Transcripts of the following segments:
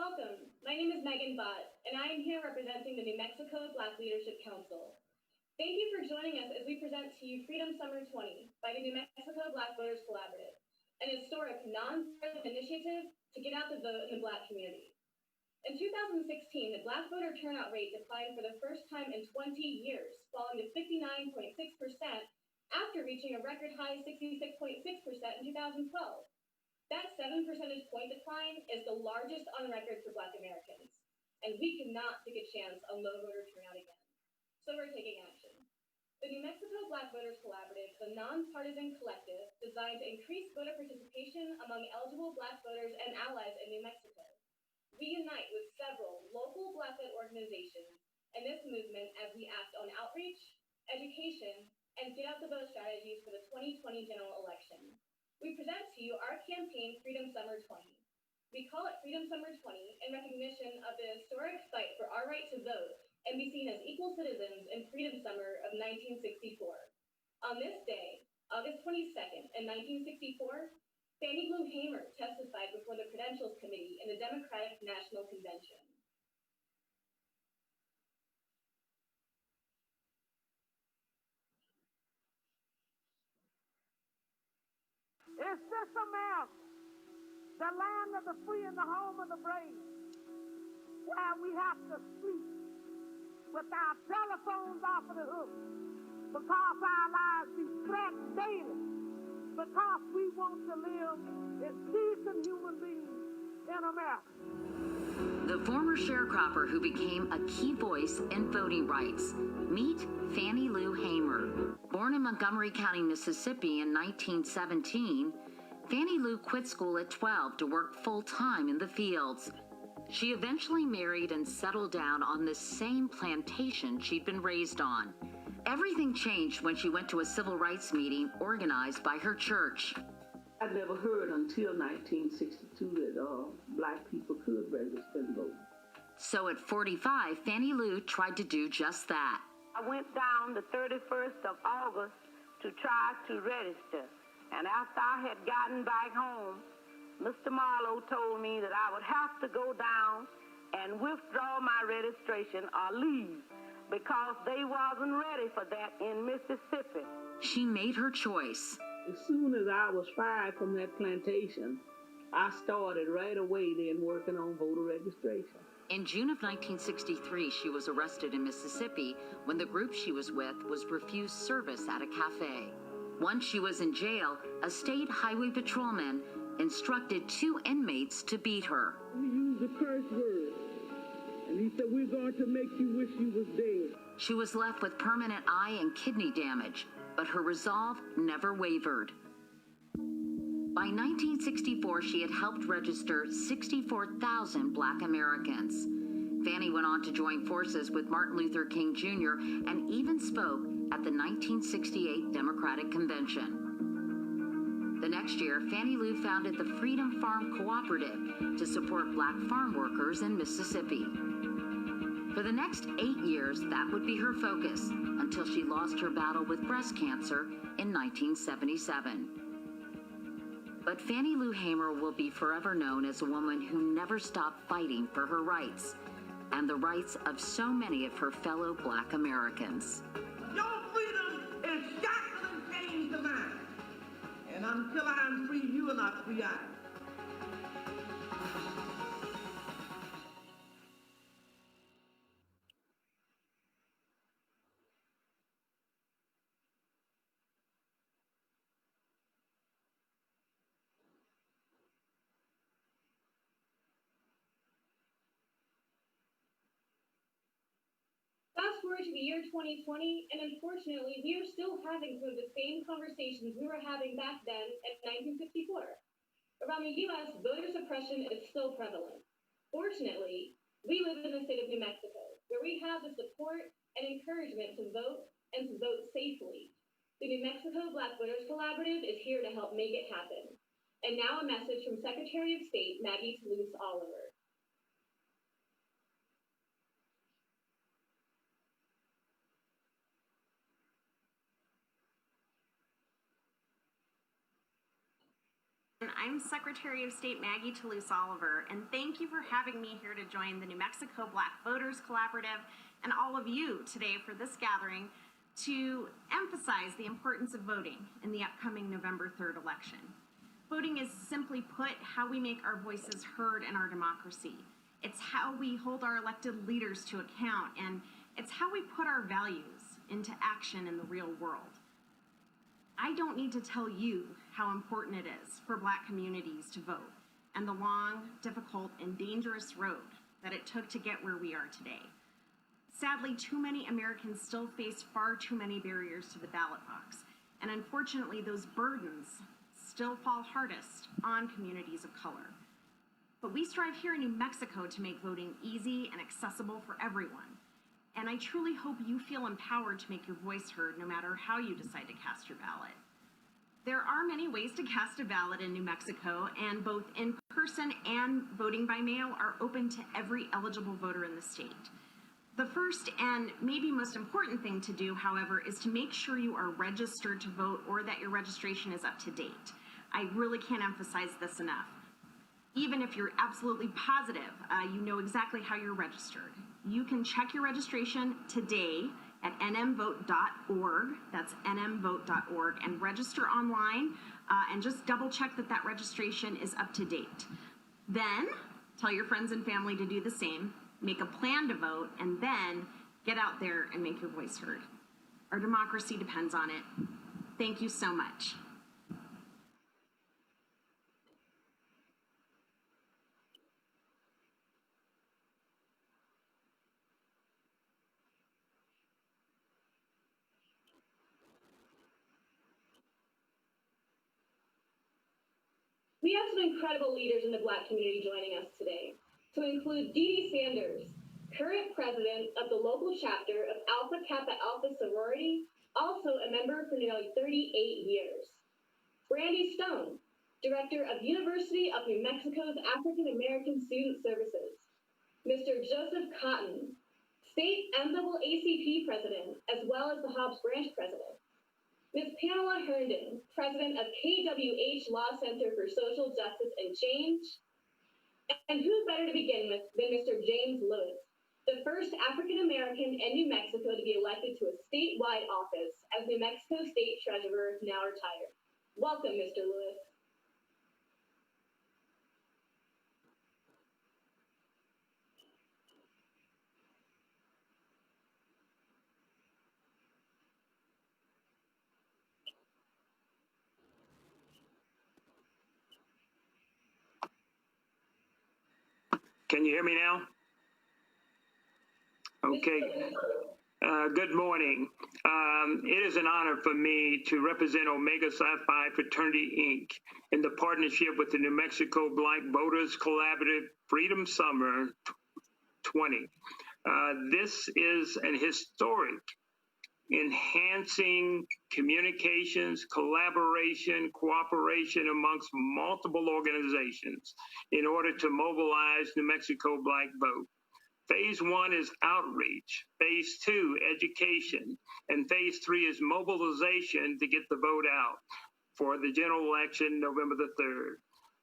Welcome. My name is Megan Bott, and I am here representing the New Mexico Black Leadership Council. Thank you for joining us as we present to you Freedom Summer 20 by the New Mexico Black Voters Collaborative, an historic nonpartisan initiative to get out the vote in the Black community. In 2016, the Black voter turnout rate declined for the first time in 20 years, falling to 59.6% after reaching a record high 66.6% in 2012. That 7 percentage point decline is the largest on record for Black Americans, and we cannot take a chance on low voter turnout again. So we're taking action. The New Mexico Black Voters Collaborative is a nonpartisan collective designed to increase voter participation among eligible Black voters and allies in New Mexico. We unite with several local Black-led organizations in this movement as we act on outreach, education, and get out the vote strategies for the 2020 general election. We present to you our campaign, Freedom Summer 20. We call it Freedom Summer 20 in recognition of the historic fight for our right to vote and be seen as equal citizens in Freedom Summer of 1964. On this day, August 22nd, in 1964, Fannie Lou Hamer testified before the Credentials Committee in the Democratic National Convention. Is this America, the land of the free and the home of the brave, where we have to sleep with our telephones off of the hook because our lives be threatened daily, because we want to live as decent human beings in America? The former sharecropper who became a key voice in voting rights. Meet Fannie Lou Hamer. Born in Montgomery County, Mississippi in 1917, Fannie Lou quit school at 12 to work full-time in the fields. She eventually married and settled down on the same plantation she'd been raised on. Everything changed when she went to a civil rights meeting organized by her church. I'd never heard until 1962 that Black people could register and vote. So at 45, Fannie Lou tried to do just that. I went down the 31st of August to try to register. And after I had gotten back home, Mr. Marlowe told me that I would have to go down and withdraw my registration or leave because they wasn't ready for that in Mississippi. She made her choice. As soon as I was fired from that plantation, I started right away then working on voter registration. In June of 1963, she was arrested in Mississippi when the group she was with was refused service at a cafe. Once she was in jail, a state highway patrolman instructed 2 inmates to beat her. He used a curse word, and he said, "We're going to make you wish you was dead." She was left with permanent eye and kidney damage, but her resolve never wavered. By 1964, she had helped register 64,000 Black Americans. Fannie went on to join forces with Martin Luther King Jr. and even spoke at the 1968 Democratic Convention. The next year, Fannie Lou founded the Freedom Farm Cooperative to support Black farm workers in Mississippi. For the next 8 years, that would be her focus until she lost her battle with breast cancer in 1977. But Fannie Lou Hamer will be forever known as a woman who never stopped fighting for her rights and the rights of so many of her fellow Black Americans. Your freedom is shackles and chains to mine. And until I am free, you are not free either. Fast forward to the year 2020, and unfortunately, we are still having some of the same conversations we were having back then in 1964. Around the U.S., voter suppression is still prevalent. Fortunately, we live in the state of New Mexico, where we have the support and encouragement to vote and to vote safely. The New Mexico Black Voters Collaborative is here to help make it happen. And now a message from Secretary of State Maggie Toulouse-Oliver. I'm Secretary of State Maggie Toulouse-Oliver, and thank you for having me here to join the New Mexico Black Voters Collaborative and all of you today for this gathering to emphasize the importance of voting in the upcoming November 3rd election. Voting is, simply put, how we make our voices heard in our democracy. It's how we hold our elected leaders to account, and it's how we put our values into action in the real world. I don't need to tell you how important it is for Black communities to vote and the long, difficult, and dangerous road that it took to get where we are today. Sadly, too many Americans still face far too many barriers to the ballot box, and unfortunately, those burdens still fall hardest on communities of color. But we strive here in New Mexico to make voting easy and accessible for everyone. And I truly hope you feel empowered to make your voice heard no matter how you decide to cast your ballot. There are many ways to cast a ballot in New Mexico, and both in-person and voting by mail are open to every eligible voter in the state. The first and maybe most important thing to do, however, is to make sure you are registered to vote or that your registration is up to date. I really can't emphasize this enough. Even if you're absolutely positive you know exactly how you're registered, you can check your registration today at nmvote.org, that's nmvote.org, and register online and just double check that that registration is up to date. Then tell your friends and family to do the same, make a plan to vote, and then get out there and make your voice heard. Our democracy depends on it. Thank you so much. We have some incredible leaders in the Black community joining us today, to include Dee Dee Sanders, current president of the local chapter of Alpha Kappa Alpha sorority, also a member for nearly 38 years. Brandy Stone, director of University of New Mexico's African American Student Services. Mr. Joseph Cotton, state NAACP president, as well as the Hobbs Branch president. Ms. Pamela Herndon, president of KWH Law Center for Social Justice and Change. And who better to begin with than Mr. James Lewis, the first African American in New Mexico to be elected to a statewide office as New Mexico State Treasurer, now retired. Welcome, Mr. Lewis. Can you hear me now? Okay. Good morning. It is an honor for me to represent Omega Psi Phi Fraternity, Inc. in the partnership with the New Mexico Black Voters Collaborative Freedom Summer 20. This is an historic enhancing communications, collaboration, cooperation amongst multiple organizations in order to mobilize New Mexico Black vote. Phase 1 is outreach, phase 2, education, and phase 3 is mobilization to get the vote out for the general election November the 3rd.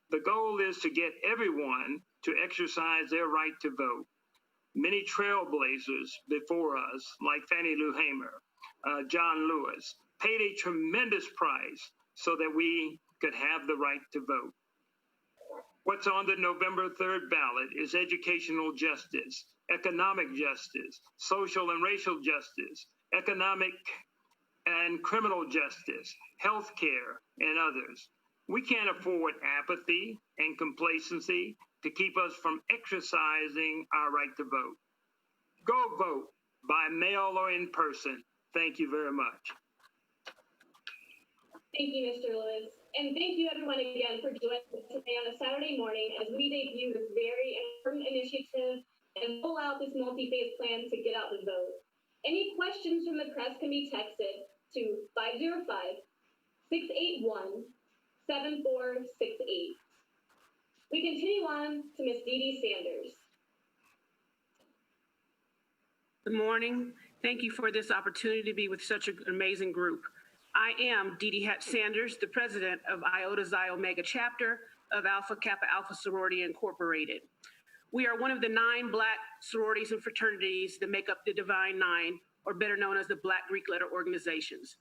The goal is to get everyone to exercise their right to vote. Many trailblazers before us, like Fannie Lou Hamer, John Lewis, paid a tremendous price so that we could have the right to vote. What's on the November 3rd ballot is educational justice, economic justice, social and racial justice, economic and criminal justice, health care, and others. We can't afford apathy and complacency to keep us from exercising our right to vote. Go vote by mail or in person. Thank you very much. Thank you, Mr. Lewis. And thank you everyone again for joining us today on a Saturday morning as we debut this very important initiative and roll out this multi-phase plan to get out the vote. Any questions from the press can be texted to 505-681-7468. We continue on to Ms. Dee Dee Sanders. Good morning. Thank you for this opportunity to be with such an amazing group. I am Dee Dee Hatch Sanders, the president of Iota Xi Omega chapter of Alpha Kappa Alpha Sorority Incorporated. We are one of the 9 Black sororities and fraternities that make up the Divine Nine, or better known as the Black Greek letter organizations.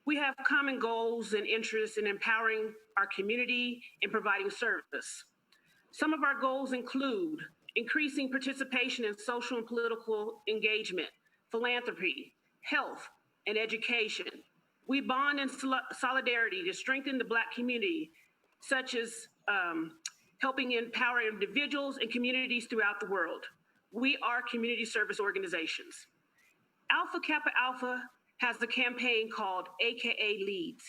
We have common goals and interests in empowering our community and providing service. Some of our goals include increasing participation in social and political engagement, philanthropy, health, and education. We bond in solidarity to strengthen the Black community, such as helping empower individuals and communities throughout the world. We are community service organizations. Alpha Kappa Alpha has a campaign called AKA Leads,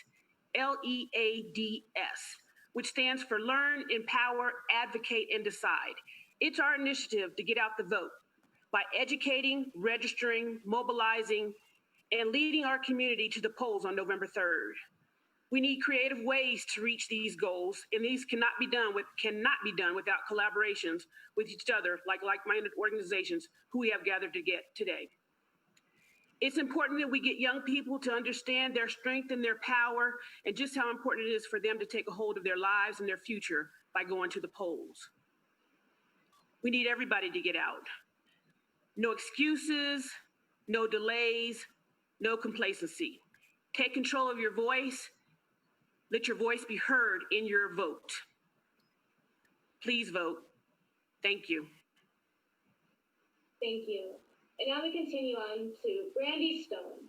LEADS, which stands for Learn, Empower, Advocate, and Decide. It's our initiative to get out the vote by educating, registering, mobilizing, and leading our community to the polls on November 3rd. We need creative ways to reach these goals, and these cannot be done without collaborations with each other, like-minded organizations who we have gathered today. It's important that we get young people to understand their strength and their power and just how important it is for them to take a hold of their lives and their future by going to the polls. We need everybody to get out. No excuses, no delays, no complacency. Take control of your voice. Let your voice be heard in your vote. Please vote. Thank you. Thank you. And now we continue on to Brandy Stone.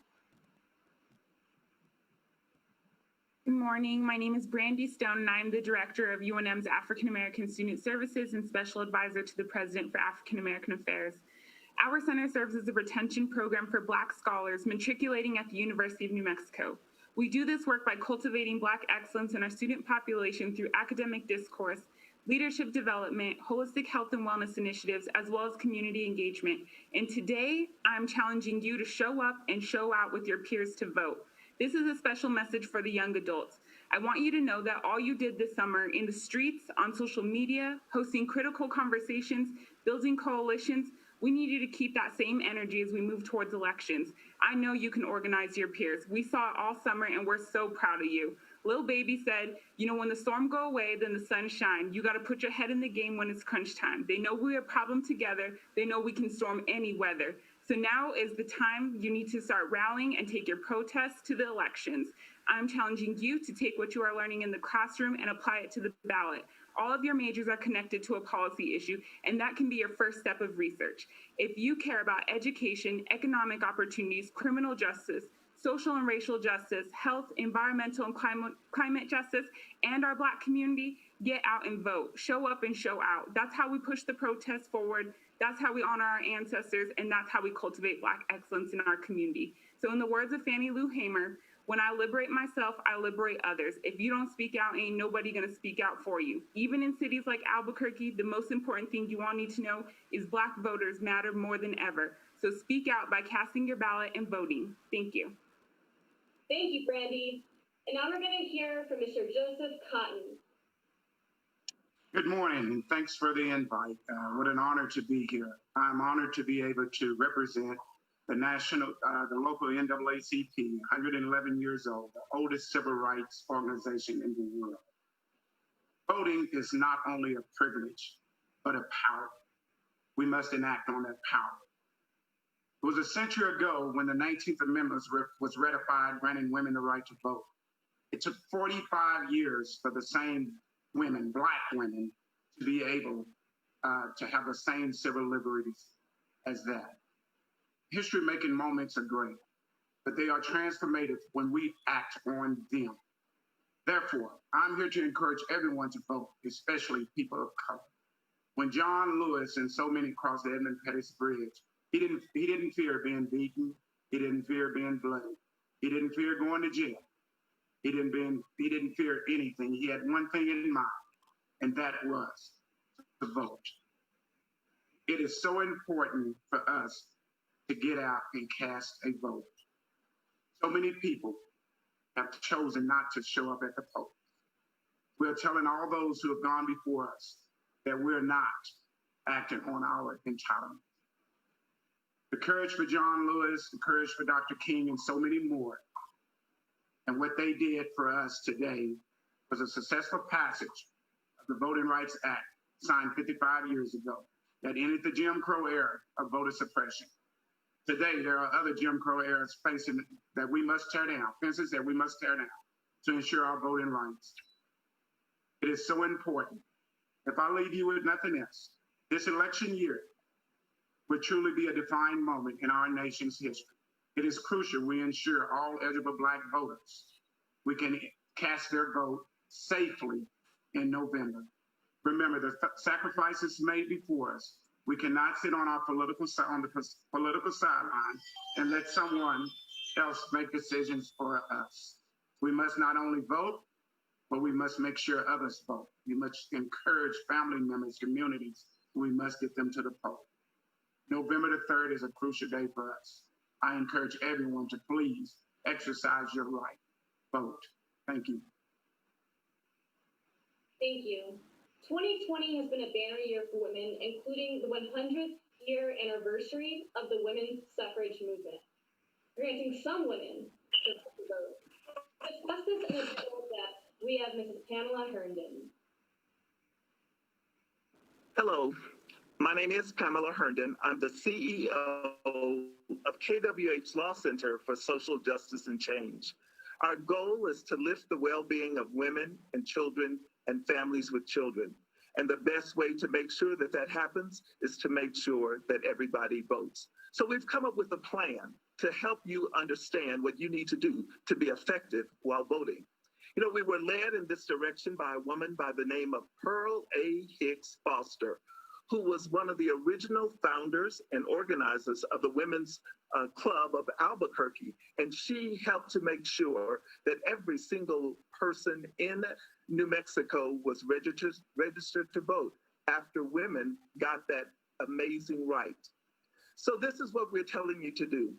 Good morning. My name is Brandy Stone, and I'm the director of UNM's African American Student Services and special advisor to the President for African American Affairs. Our center serves as a retention program for Black scholars matriculating at the University of New Mexico. We do this work by cultivating Black excellence in our student population through academic discourse, leadership development, holistic health and wellness initiatives, as well as community engagement. And today, I'm challenging you to show up and show out with your peers to vote. This is a special message for the young adults. I want you to know that all you did this summer in the streets, on social media, hosting critical conversations, building coalitions, we need you to keep that same energy as we move towards elections. I know you can organize your peers. We saw it all summer, and we're so proud of you. Lil Baby said, you know, when the storm go away, then the sun shine. You got to put your head in the game when it's crunch time. They know we're a problem together. They know we can storm any weather. So now is the time you need to start rallying and take your protests to the elections. I'm challenging you to take what you are learning in the classroom and apply it to the ballot. All of your majors are connected to a policy issue, and that can be your first step of research. If you care about education, economic opportunities, criminal justice, social and racial justice, health, environmental and climate justice, and our Black community, get out and vote. Show up and show out. That's how we push the protests forward. That's how we honor our ancestors, and that's how we cultivate Black excellence in our community. So in the words of Fannie Lou Hamer, when I liberate myself, I liberate others. If you don't speak out, ain't nobody gonna speak out for you. Even in cities like Albuquerque, the most important thing you all need to know is Black voters matter more than ever. So speak out by casting your ballot and voting. Thank you. Thank you, Brandy. And now we're going to hear from Mr. Joseph Cotton. Good morning, and thanks for the invite. What an honor to be here. I'm honored to be able to represent the local NAACP, 111 years old, the oldest civil rights organization in the world. Voting is not only a privilege, but a power. We must enact on that power. It was a century ago when the 19th Amendment was ratified, granting women the right to vote. It took 45 years for the same women, Black women, to be able to have the same civil liberties as that. History-making moments are great, but they are transformative when we act on them. Therefore, I'm here to encourage everyone to vote, especially people of color. When John Lewis and so many crossed the Edmund Pettus Bridge, he didn't fear being beaten. He didn't fear being bloody. He didn't fear going to jail. He didn't fear anything. He had one thing in mind, and that was to vote. It is so important for us to get out and cast a vote. So many people have chosen not to show up at the polls. We're telling all those who have gone before us that we're not acting on our entitlement. The courage for John Lewis, the courage for Dr. King, and so many more And what they did for us today was a successful passage of the Voting Rights Act, signed 55 years ago, that ended the Jim Crow era of voter suppression. Today, there are other Jim Crow eras facing that we must tear down, fences that we must tear down to ensure our voting rights. It is so important. If I leave you with nothing else, this election year will truly be a defining moment in our nation's history. It is crucial we ensure all eligible Black voters we can cast their vote safely in November. Remember, the sacrifices made before us. We cannot sit on the political sideline and let someone else make decisions for us. We must not only vote, but we must make sure others vote. We must encourage family members, communities. We must get them to the poll. November the 3rd is a crucial day for us. I encourage everyone to please exercise your right. Vote. Thank you. Thank you. 2020 has been a banner year for women, including the 100th year anniversary of the women's suffrage movement, granting some women the right to vote. To discuss this in a bit more depth, we have Mrs. Pamela Herndon. Hello, my name is Pamela Herndon. I'm the CEO of KWH Law Center for Social Justice and Change. Our goal is to lift the well-being of women and children and families with children. And the best way to make sure that that happens is to make sure that everybody votes. So we've come up with a plan to help you understand what you need to do to be effective while voting. You know, we were led in this direction by a woman by the name of Pearl A. Hicks Foster, who was one of the original founders and organizers of the Women's Club of Albuquerque. And she helped to make sure that every single person in New Mexico was registered to vote after women got that amazing right. So this is what we're telling you to do.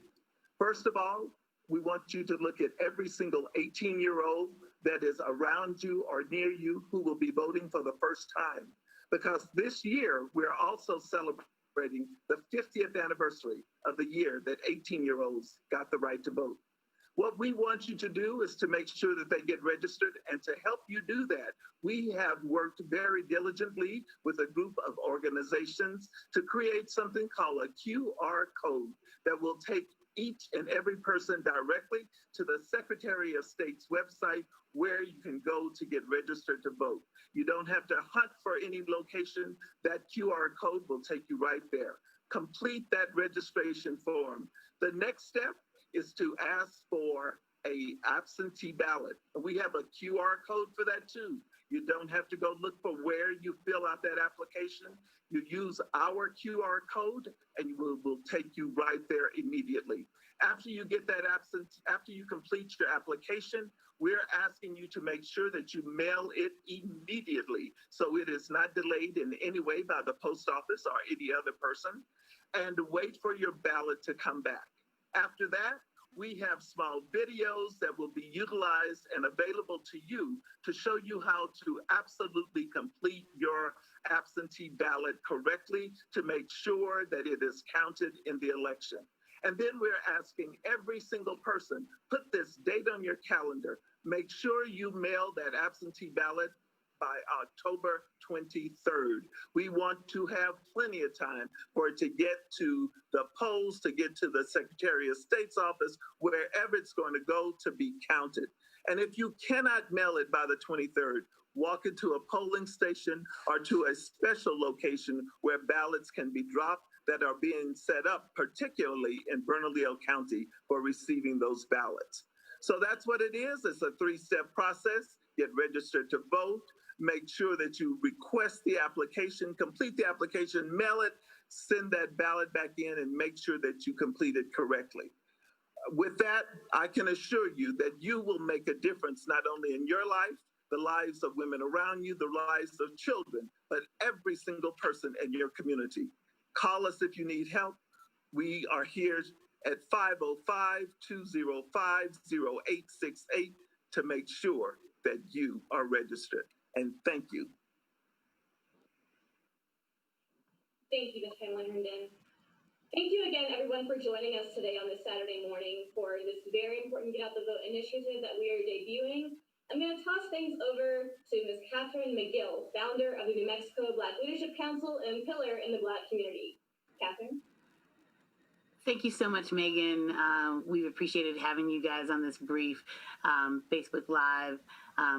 First of all, we want you to look at every single 18-year-old that is around you or near you who will be voting for the first time. Because this year, we're also celebrating the 50th anniversary of the year that 18-year-olds got the right to vote. What we want you to do is to make sure that they get registered, and to help you do that, we have worked very diligently with a group of organizations to create something called a QR code that will take each and every person directly to the Secretary of State's website where you can go to get registered to vote. You don't have to hunt for any location. That QR code will take you right there. Complete that registration form. The next step is to ask for a absentee ballot. We have a QR code for that too. You don't have to go look for where you fill out that application. You use our QR code and we'll take you right there immediately. After you get that after you complete your application, we're asking you to make sure that you mail it immediately so it is not delayed in any way by the post office or any other person, and wait for your ballot to come back. After that, we have small videos that will be utilized and available to you to show you how to absolutely complete your absentee ballot correctly to make sure that it is counted in the election. And then we're asking every single person, put this date on your calendar. Make sure you mail that absentee ballot by October 23rd. We want to have plenty of time for it to get to the polls, to get to the Secretary of State's office, wherever it's going to go to be counted. And if you cannot mail it by the 23rd, walk into a polling station or to a special location where ballots can be dropped that are being set up, particularly in Bernalillo County, for receiving those ballots. So that's what it is. It's a 3-step process. Get registered to vote. Make sure that you request the application, complete the application, mail it, send that ballot back in, and make sure that you complete it correctly. With that, I can assure you that you will make a difference not only in your life, the lives of women around you, the lives of children, but every single person in your community. Call us if you need help. We are here at 505-205-0868 to make sure that you are registered. And thank you. Thank you, Ms. Pamela Herndon. Thank you again, everyone, for joining us today on this Saturday morning for this very important Get Out the Vote initiative that we are debuting. I'm going to toss things over to Ms. Catherine McGill, founder of the New Mexico Black Leadership Council and pillar in the Black community. Catherine? Thank you so much, Megan. We've appreciated having you guys on this brief Facebook Live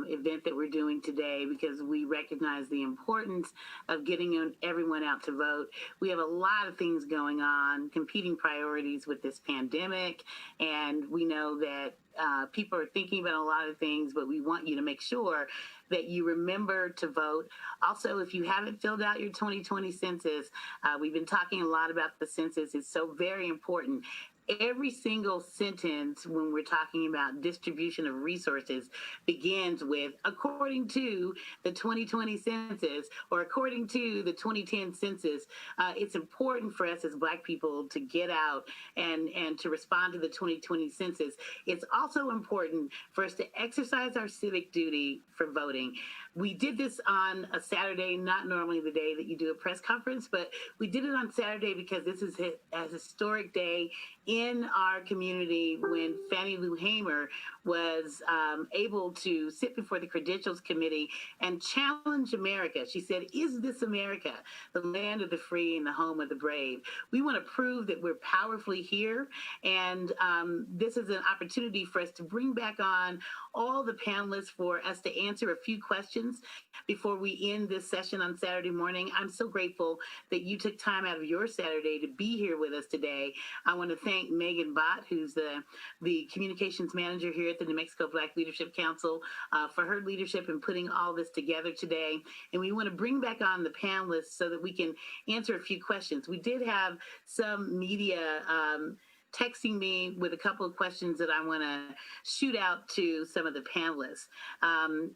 event that we're doing today because we recognize the importance of getting everyone out to vote. We have a lot of things going on, competing priorities with this pandemic, and we know that people are thinking about a lot of things, but we want you to make sure that you remember to vote. Also, if you haven't filled out your 2020 census, we've been talking a lot about the census. It's so very important. Every single sentence when we're talking about distribution of resources begins with, according to the 2020 census or according to the 2010 census. It's important for us as Black people to get out and to respond to the 2020 census. It's also important for us to exercise our civic duty for voting. We did this on a Saturday, not normally the day that you do a press conference, but we did it on Saturday because this is a historic day in our community when Fannie Lou Hamer was able to sit before the Credentials Committee and challenge America. She said, "Is this America, the land of the free and the home of the brave?" We want to prove that we're powerfully here, and this is an opportunity for us to bring back on all the panelists for us to answer a few questions before we end this session on Saturday morning. I'm so grateful that you took time out of your Saturday to be here with us today. I want to thank Megan Bott, who's the communications manager here at the New Mexico Black Leadership Council, for her leadership in putting all this together today. And we want to bring back on the panelists so that we can answer a few questions. We did have some media texting me with a couple of questions that I want to shoot out to some of the panelists.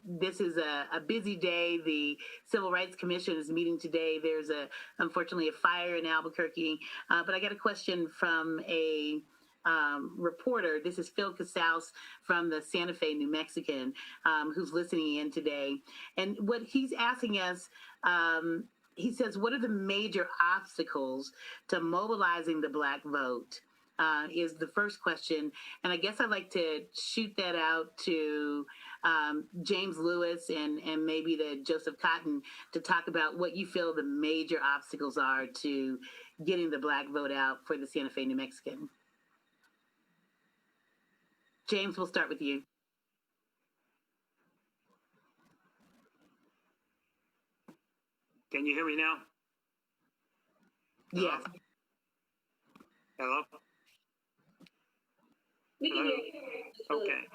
This is a busy day. The Civil Rights Commission is meeting today. There's unfortunately a fire in Albuquerque, but I got a question from a reporter. This is Phil Casals from the Santa Fe New Mexican, who's listening in today. And what he's asking us, he says, what are the major obstacles to mobilizing the Black vote? Is the first question. And I guess I'd like to shoot that out to James Lewis and maybe to Joseph Cotton to talk about what you feel the major obstacles are to getting the Black vote out for the Santa Fe New Mexican. James, we'll start with you. Can you hear me now? Yes. Hello? We can hear you. Okay.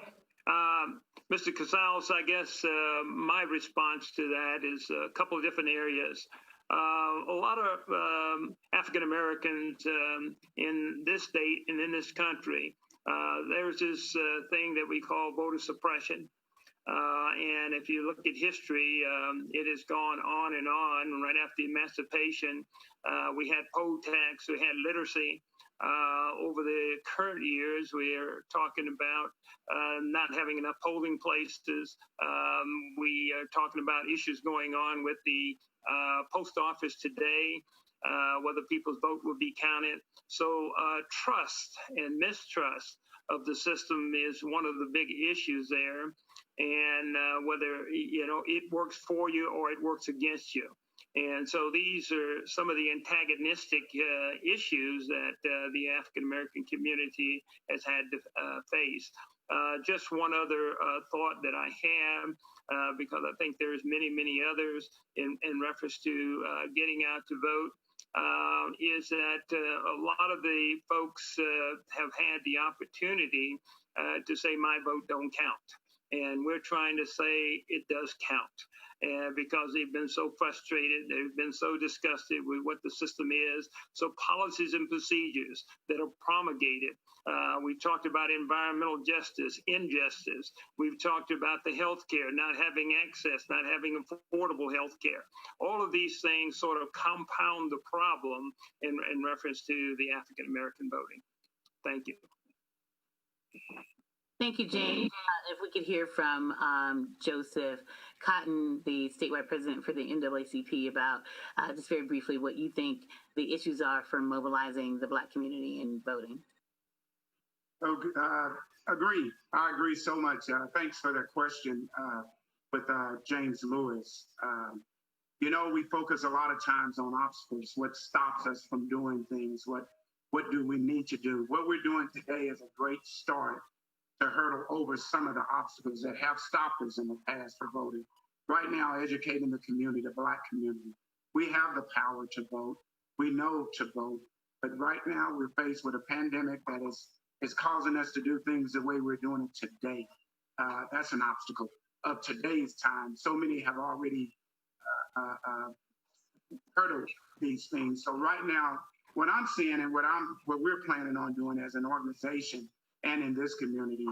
Mr. Casals, I guess my response to that is a couple of different areas. A lot of African Americans in this state and in this country, there's this thing that we call voter suppression. And if you look at history, it has gone on and on. Right after emancipation, we had poll tax, we had literacy. Over the current years, we are talking about not having enough polling places. We are talking about issues going on with the post office today, whether people's vote will be counted. So trust and mistrust of the system is one of the big issues there, and whether it works for you or it works against you. And so these are some of the antagonistic issues that the African American community has had to face. Just one other thought that I have, because I think there's many, many others in reference to getting out to vote, is that a lot of the folks have had the opportunity to say my vote don't count. And we're trying to say it does count. And because they've been so frustrated, they've been so disgusted with what the system is. So policies and procedures that are promulgated. We've talked about environmental justice, injustice. We've talked about the health care, not having access, not having affordable health care. All of these things sort of compound the problem in reference to the African American voting. Thank you. Thank you, Jane. If we could hear from Joseph Cotton, the statewide president for the NAACP, about just very briefly what you think the issues are for mobilizing the Black community in voting. Agree. I agree so much. Thanks for that question with James Lewis. You know, we focus a lot of times on obstacles, what stops us from doing things, what do we need to do. What we're doing today is a great start to hurdle over some of the obstacles that have stopped us in the past for voting. Right now, educating the community, the Black community. We have the power to vote. We know to vote. But right now, we're faced with a pandemic that is causing us to do things the way we're doing it today. That's an obstacle of today's time. So many have already hurdled these things. So right now, what I'm seeing and what we're planning on doing as an organization and in this community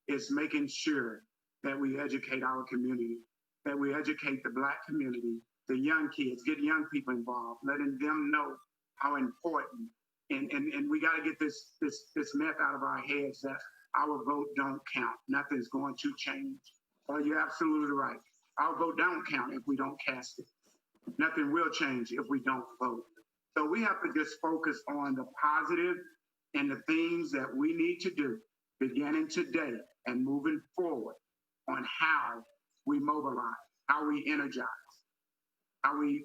is making sure that we educate our community, that we educate the Black community, the young kids, get young people involved, letting them know how important, and we got to get this myth out of our heads that our vote don't count. Nothing's going to change. Well, you're absolutely right. Our vote don't count if we don't cast it. Nothing will change if we don't vote. So we have to just focus on the positive and the things that we need to do beginning today and moving forward on how we mobilize, how we energize, how we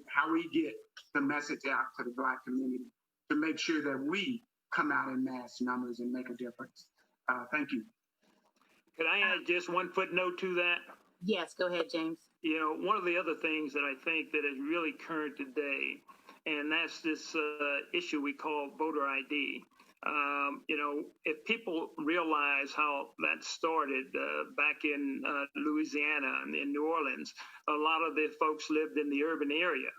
get the message out to the Black community to make sure that we come out in mass numbers and make a difference. Thank you. Could I add just one footnote to that? Yes, go ahead, James. You know, one of the other things that I think that is really current today, and that's this issue we call voter ID. You know, if people realize how that started back in Louisiana and in New Orleans, a lot of the folks lived in the urban area,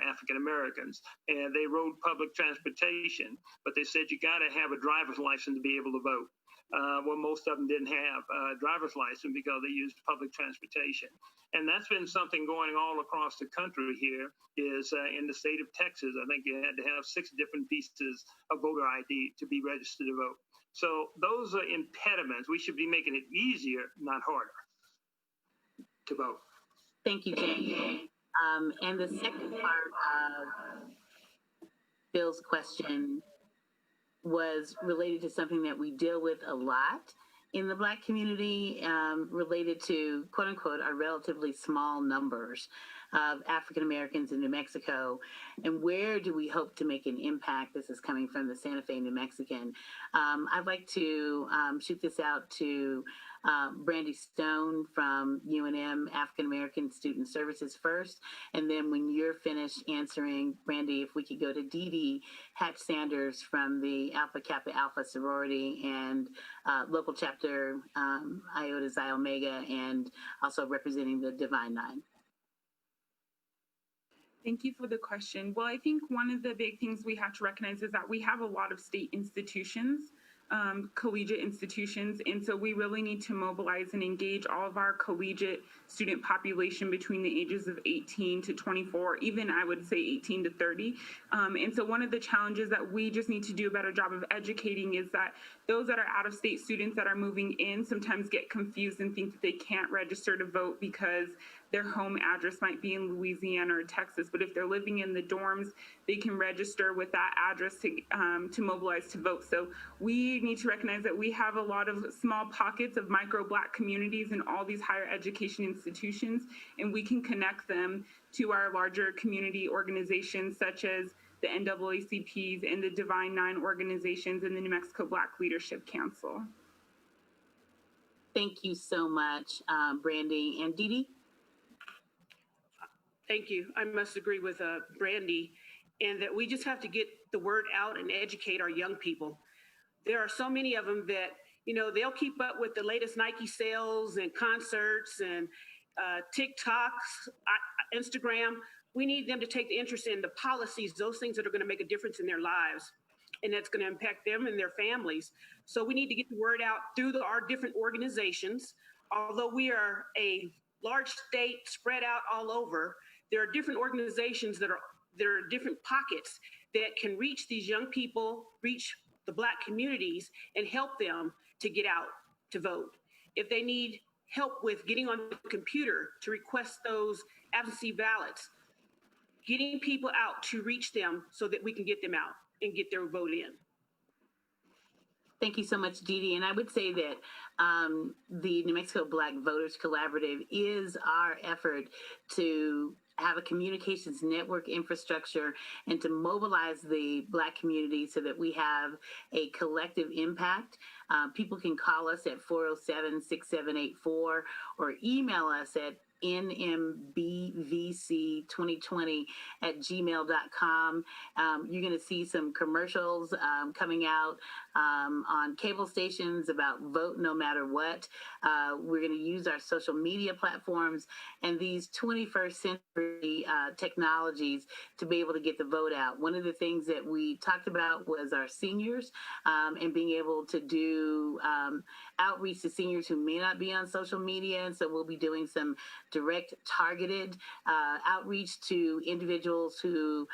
African Americans, and they rode public transportation, but they said you got to have a driver's license to be able to vote. Well, most of them didn't have a driver's license because they used public transportation. And that's been something going all across the country here is in the state of Texas. I think you had to have 6 different pieces of voter ID to be registered to vote. So those are impediments. We should be making it easier, not harder, to vote. Thank you, Jane. And the second part of Bill's question was related to something that we deal with a lot in the Black community, related to, quote unquote, our relatively small numbers of African Americans in New Mexico, and where do we hope to make an impact? This is coming from the Santa Fe New Mexican. I'd like to shoot this out to Brandy Stone from UNM African American Student Services first, and then when you're finished answering, Brandy, if we could go to Dee Dee Hatch Sanders from the Alpha Kappa Alpha sorority and local chapter Iota Xi Omega, and also representing the Divine Nine. Thank you for the question. Well, I think one of the big things we have to recognize is that we have a lot of state institutions, collegiate institutions, and so we really need to mobilize and engage all of our collegiate student population between the ages of 18 to 24, even I would say 18 to 30. And so one of the challenges that we just need to do a better job of educating is that those that are out-of-state students that are moving in sometimes get confused and think that they can't register to vote because their home address might be in Louisiana or Texas, but if they're living in the dorms, they can register with that address to mobilize to vote. So we need to recognize that we have a lot of small pockets of micro-Black communities in all these higher education institutions, and we can connect them to our larger community organizations such as the NAACPs and the Divine Nine organizations and the New Mexico Black Leadership Council. Thank you so much, Brandy. And Dee Dee? Thank you. I must agree with Brandy, and that we just have to get the word out and educate our young people. There are so many of them that, you know, they'll keep up with the latest Nike sales and concerts and TikToks, Instagram. We need them to take the interest in the policies, those things that are going to make a difference in their lives, and that's going to impact them and their families. So we need to get the word out through our different organizations. Although we are a large state spread out all over, there are different organizations there are different pockets that can reach these young people, reach the Black communities, and help them to get out to vote. if they need help with getting on the computer to request those absentee ballots, getting people out to reach them so that we can get them out and get their vote in. Thank you so much, Dee Dee. And I would say that the New Mexico Black Voters Collaborative is our effort to have a communications network infrastructure and to mobilize the Black community so that we have a collective impact. People can call us at 407-6784 or email us at nmbvc2020@gmail.com. You're going to see some commercials coming out on cable stations about vote no matter what. We're going to use our social media platforms and these 21st century technologies to be able to get the vote out. One of the things that we talked about was our seniors and being able to do outreach to seniors who may not be on social media. And so we'll be doing some direct targeted outreach to individuals who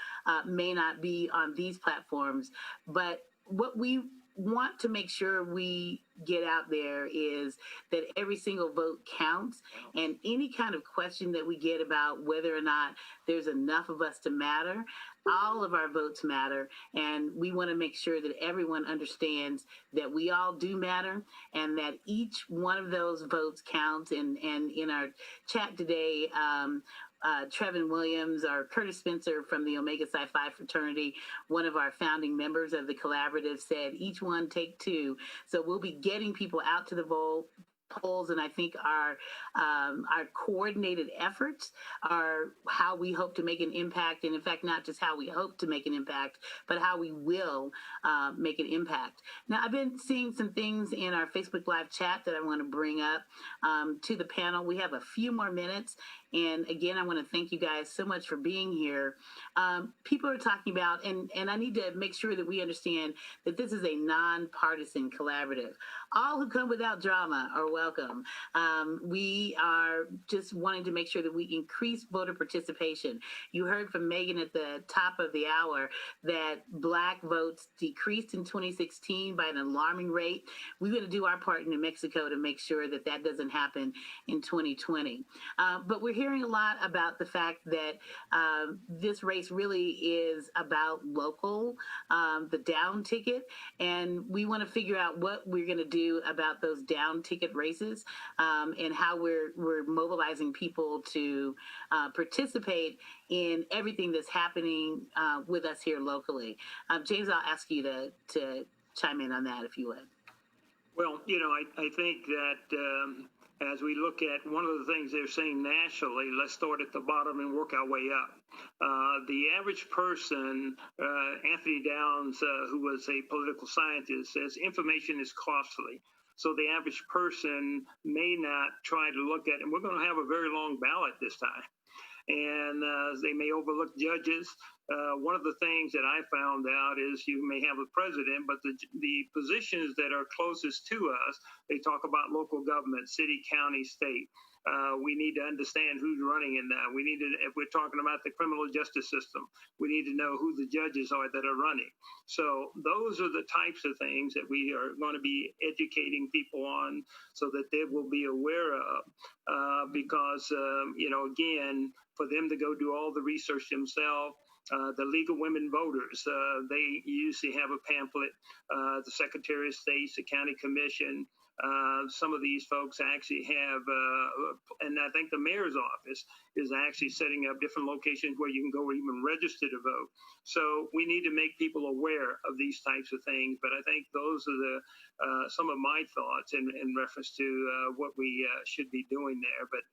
may not be on these platforms. But what we want to make sure we get out there is that every single vote counts, and any kind of question that we get about whether or not there's enough of us to matter, all of our votes matter, and we want to make sure that everyone understands that we all do matter and that each one of those votes counts. And in our chat today, Trevin Williams or Curtis Spencer from the Omega Psi Phi fraternity, one of our founding members of the collaborative, said each one take two. So we'll be getting people out to the polls, and I think our coordinated efforts are how we hope to make an impact, and in fact, not just how we hope to make an impact, but how we will make an impact. Now, I've been seeing some things in our Facebook Live chat that I want to bring up to the panel. We have a few more minutes, and again, I want to thank you guys so much for being here. People are talking about, and I need to make sure that we understand that this is a nonpartisan collaborative. All who come without drama are welcome. We are just wanting to make sure that we increase voter participation. You heard from Megan at the top of the hour that Black votes decreased in 2016 by an alarming rate. We're going to do our part in New Mexico to make sure that that doesn't happen in 2020. But we're hearing a lot about the fact that this race really is about local, the down ticket, and we want to figure out what we're going to do about those down ticket races and how we're mobilizing people to participate in everything that's happening with us here locally. James, I'll ask you to chime in on that if you would. Well, I think that as we look at one of the things they're saying nationally, let's start at the bottom and work our way up. The average person, Anthony Downs, who was a political scientist, says information is costly. So the average person may not try to look at, and we're going to have a very long ballot this time. And they may overlook judges. One of the things that I found out is you may have a president, but the positions that are closest to us, they talk about local government, city, county, state. We need to understand who's running in that. We need to, if we're talking about the criminal justice system, we need to know who the judges are that are running. So those are the types of things that we are going to be educating people on so that they will be aware of because, again, for them to go do all the research themselves. The League of Women Voters, they usually have a pamphlet. The Secretary of State, the County Commission, some of these folks actually have, and I think the mayor's office is actually setting up different locations where you can go even register to vote. So we need to make people aware of these types of things. But I think those are some of my thoughts in reference to what we should be doing there. But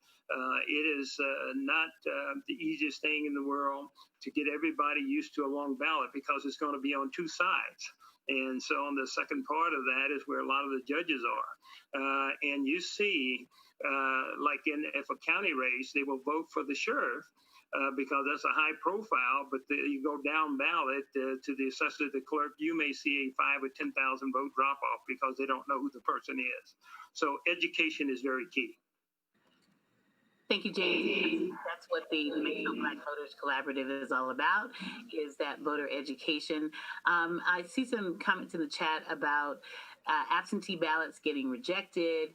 it is not the easiest thing in the world to get everybody used to a long ballot because it's going to be on two sides. And so on the second part of that is where a lot of the judges are. And you see, like if a county race, they will vote for the sheriff because that's a high profile. But you go down ballot to the assessor, the clerk, you may see a 5,000 or 10,000 vote drop off because they don't know who the person is. So education is very key. Thank you, James. That's what the New Mexico Black Voters Collaborative is all about, is that voter education. I see some comments in the chat about absentee ballots getting rejected.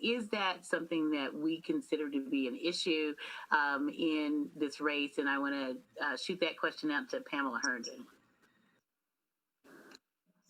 Is that something that we consider to be an issue in this race? And I want to shoot that question out to Pamela Herndon.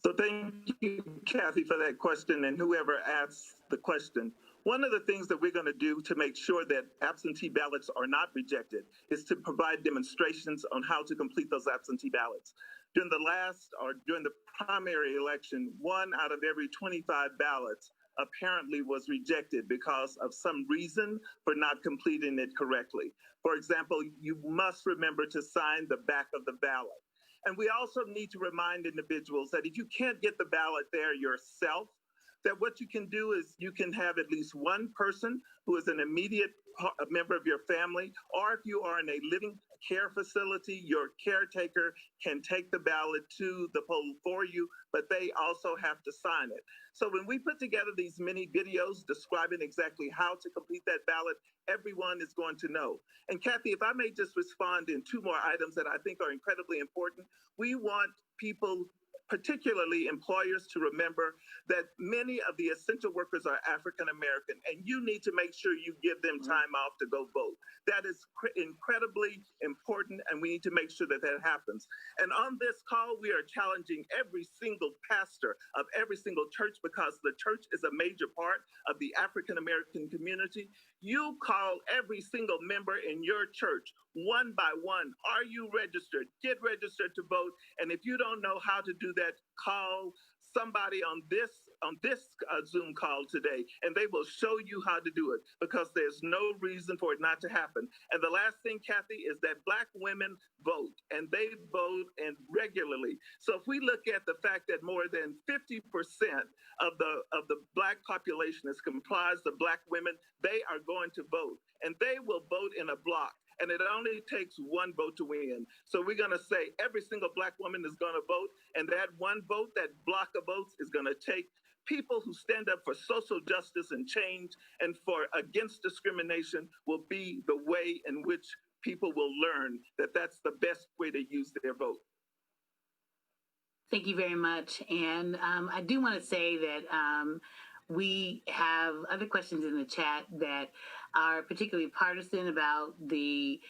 So thank you, Kathy, for that question, and whoever asked the question. One of the things that we're going to do to make sure that absentee ballots are not rejected is to provide demonstrations on how to complete those absentee ballots. During the primary election, 1 out of every 25 ballots apparently was rejected because of some reason for not completing it correctly. For example, you must remember to sign the back of the ballot. And we also need to remind individuals that if you can't get the ballot there yourself, that what you can do is you can have at least one person who is an immediate member of your family, or if you are in a living care facility, your caretaker can take the ballot to the poll for you, but they also have to sign it. So when we put together these mini videos describing exactly how to complete that ballot, everyone is going to know. And Kathy, if I may just respond in 2 more items that I think are incredibly important. We want people, particularly employers, to remember that many of the essential workers are African American, and you need to make sure you give them time off to go vote. That is incredibly important, and we need to make sure that that happens. And on this call, we are challenging every single pastor of every single church, because the church is a major part of the African American community. You call every single member in your church one by one. Are you registered? Get registered to vote. And if you don't know how to do that, call somebody on this Zoom call today, and they will show you how to do it, because there's no reason for it not to happen. And the last thing, Kathy, is that Black women vote, and they vote and regularly. So if we look at the fact that more than 50% of the Black population is comprised of Black women, they are going to vote, and they will vote in a block. And it only takes one vote to win. So we're going to say every single Black woman is going to vote. And that one vote, that block of votes, is going to take people who stand up for social justice and change and for against discrimination, will be the way in which people will learn that that's the best way to use their vote. Thank you very much. And I do want to say that we have other questions in the chat that are particularly partisan about the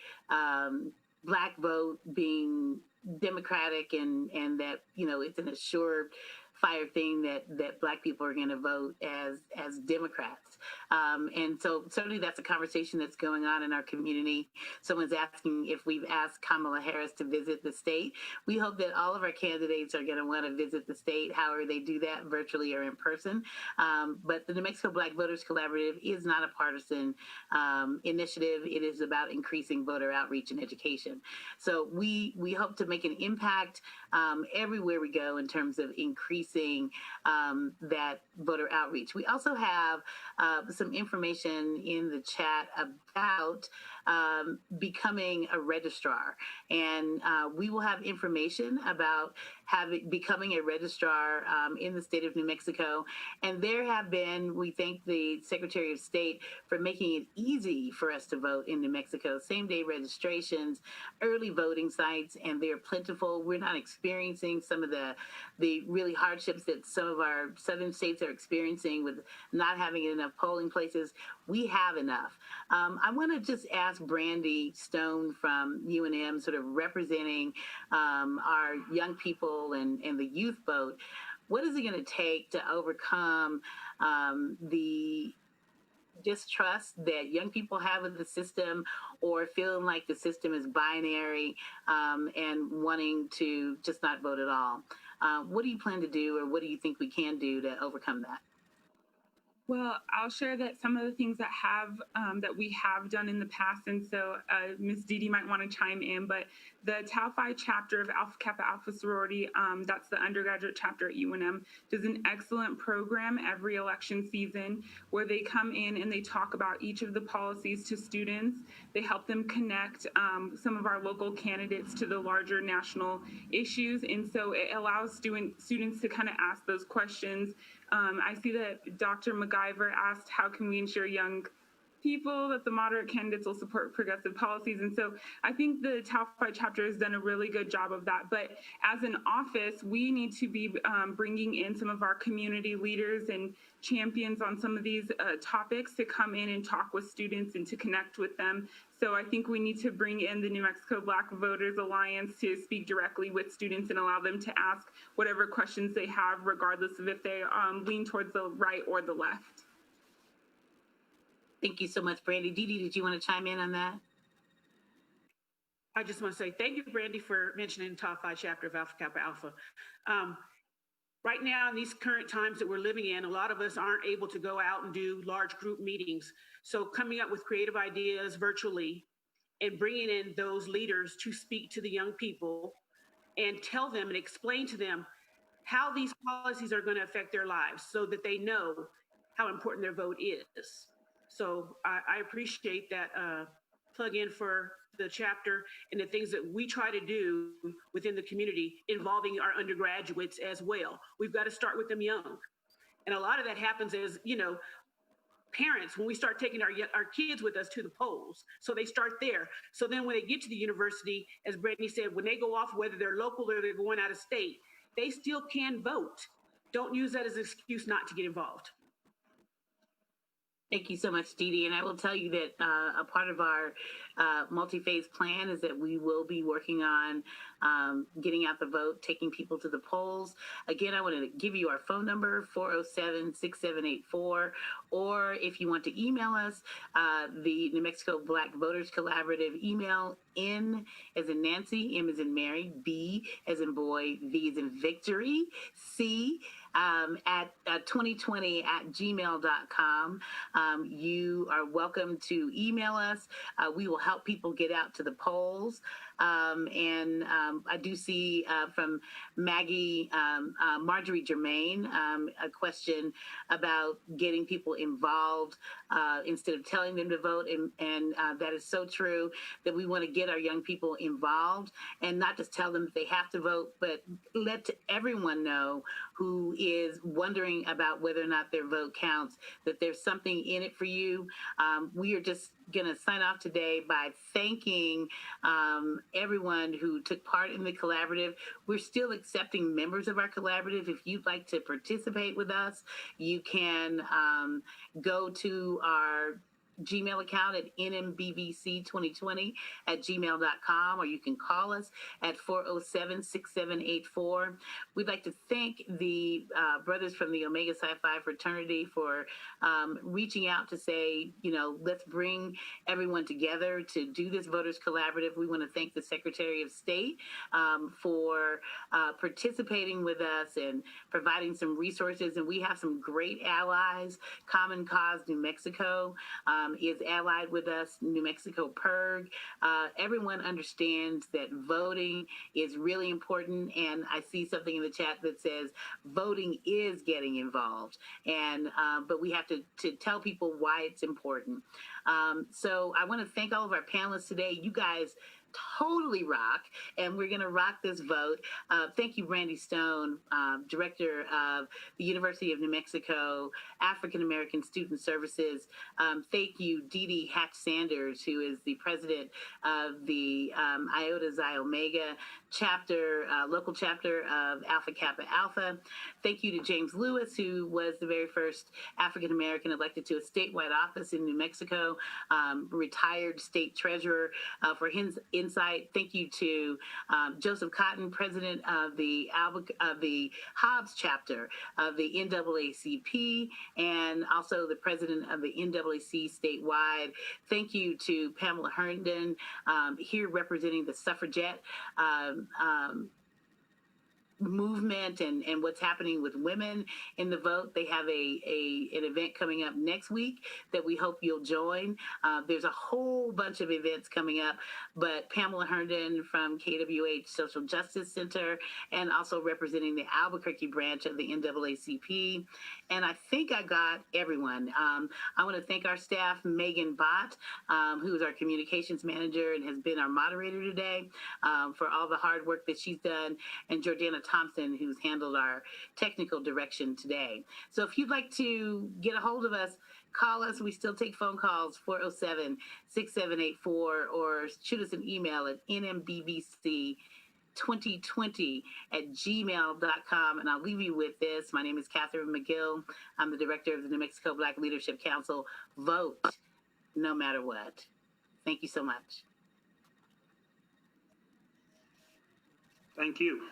Black vote being democratic, and that, it's an assured fire thing that Black people are going to vote as Democrats. And so certainly that's a conversation that's going on in our community. Someone's asking if we've asked Kamala Harris to visit the state. We hope that all of our candidates are going to want to visit the state, however they do that, virtually or in person. But the New Mexico Black Voters Collaborative is not a partisan initiative. It is about increasing voter outreach and education. So we hope to make an impact everywhere we go in terms of increasing that voter outreach. We also have some information in the chat about becoming a registrar, and we will have information about becoming a registrar in the state of New Mexico. And there have been, we thank the Secretary of State for making it easy for us to vote in New Mexico. Same-day registrations, early voting sites, and they're plentiful. We're not experiencing some of the really hardships that some of our southern states are experiencing with not having enough polling places. We have enough. I want to just ask Brandy Stone from UNM, sort of representing our young people and the youth vote. What is it going to take to overcome the distrust that young people have of the system, or feeling like the system is binary and wanting to just not vote at all? What do you plan to do, or what do you think we can do to overcome that? Well, I'll share that some of the things that we have done in the past, and so Ms. Didi might want to chime in, but the Tau Phi chapter of Alpha Kappa Alpha Sorority, that's the undergraduate chapter at UNM, does an excellent program every election season where they come in and they talk about each of the policies to students. They help them connect some of our local candidates to the larger national issues, and so it allows students to kind of ask those questions. I see that Dr. McIver asked, how can we ensure young people, that the moderate candidates will support progressive policies. And so I think the Tau Phi chapter has done a really good job of that. But as an office, we need to be bringing in some of our community leaders and champions on some of these topics to come in and talk with students and to connect with them. So I think we need to bring in the New Mexico Black Voters Alliance to speak directly with students and allow them to ask whatever questions they have, regardless of if they lean towards the right or the left. Thank you so much, Brandy. Dee, did you want to chime in on that? I just want to say thank you, Brandy, for mentioning the Tau Phi chapter of Alpha Kappa Alpha. Right now, in these current times that we're living in, a lot of us aren't able to go out and do large group meetings. So coming up with creative ideas virtually and bringing in those leaders to speak to the young people and tell them and explain to them how these policies are going to affect their lives so that they know how important their vote is. So I appreciate that plug in for the chapter and the things that we try to do within the community involving our undergraduates as well. We've got to start with them young. And a lot of that happens as, parents, when we start taking our kids with us to the polls. So they start there. So then when they get to the university, as Brittany said, when they go off, whether they're local or they're going out of state, they still can vote. Don't use that as an excuse not to get involved. Thank you so much, Dee Dee. And I will tell you that a part of our multi-phase plan is that we will be working on getting out the vote, taking people to the polls. Again, I want to give you our phone number, 407-6784, or if you want to email us, the New Mexico Black Voters Collaborative email, N as in Nancy, M as in Mary, B as in boy, V as in victory, C at 2020@gmail.com. You are welcome to email us. We will help people get out to the polls. And I do see from Marjorie Germain, a question about getting people involved instead of telling them to vote. And that is so true, that we want to get our young people involved and not just tell them that they have to vote, but let everyone know who is wondering about whether or not their vote counts, that there's something in it for you. We are just going to sign off today by thanking everyone who took part in the collaborative. We're still accepting members of our collaborative. If you'd like to participate with us, you can go to our Gmail account at nmbbc2020@gmail.com, or you can call us at 407-6784. We'd like to thank the brothers from the Omega Psi Phi fraternity for reaching out to say, let's bring everyone together to do this voters collaborative. We want to thank the Secretary of State for participating with us and providing some resources. And we have some great allies. Common Cause New Mexico is allied with us, New Mexico PERG. Everyone understands that voting is really important, and I see something in the chat that says voting is getting involved, and but we have to tell people why it's important. So I want to thank all of our panelists today. You guys totally rock, and we're going to rock this vote. Thank you, Brandy Stone, Director of the University of New Mexico African American Student Services. Thank you, Dee Dee Hatch-Sanders, who is the president of the Iota Xi Omega chapter, local chapter of Alpha Kappa Alpha. Thank you to James Lewis, who was the very first African American elected to a statewide office in New Mexico, retired state treasurer, for his insight. Thank you to Joseph Cotton, president of the Hobbs chapter of the NAACP, and also the president of the NAAC statewide. Thank you to Pamela Herndon, here representing the suffragette movement and what's happening with women in the vote. They have an event coming up next week that we hope you'll join. There's a whole bunch of events coming up, but Pamela Herndon from KWH Social Justice Center, and also representing the Albuquerque branch of the NAACP. And I think I got everyone. I want to thank our staff, Megan Bott, who is our communications manager and has been our moderator today, for all the hard work that she's done, and Jordana Thompson, who's handled our technical direction today. So if you'd like to get a hold of us, call us. We still take phone calls, 407-6784, or shoot us an email at nmbbc2020@gmail.com. And I'll leave you with this. My name is Catherine McGill. I'm the director of the New Mexico Black Leadership Council. Vote no matter what. Thank you so much. Thank you.